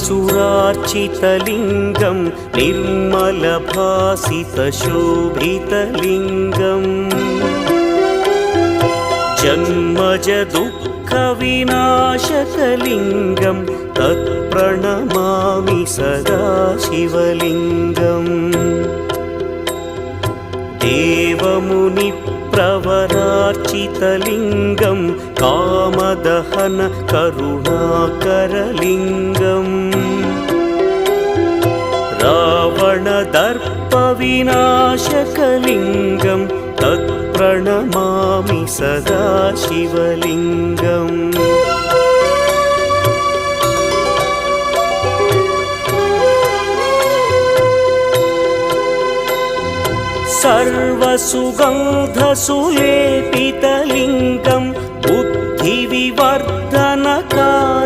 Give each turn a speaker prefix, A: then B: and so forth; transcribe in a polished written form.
A: सुरार्चितलिङ्गं निर्मलभासितशोभितलिङ्गम् जन्मजदुःखविनाशकलिङ्गं तत्प्रणमामि सदा शिवलिङ्गम् देवमुनिप्रवरार्चितलिङ्गं कामदहन करुणाकरलिङ्गम् रावणदर्पविनाशकलिङ्गं तत्प्रणमामि सदा शिवलिङ्गम् सर्वसुगन्धसुलेपितलिङ्गं बुद्धिविवर्धनकारणलिङ्गम्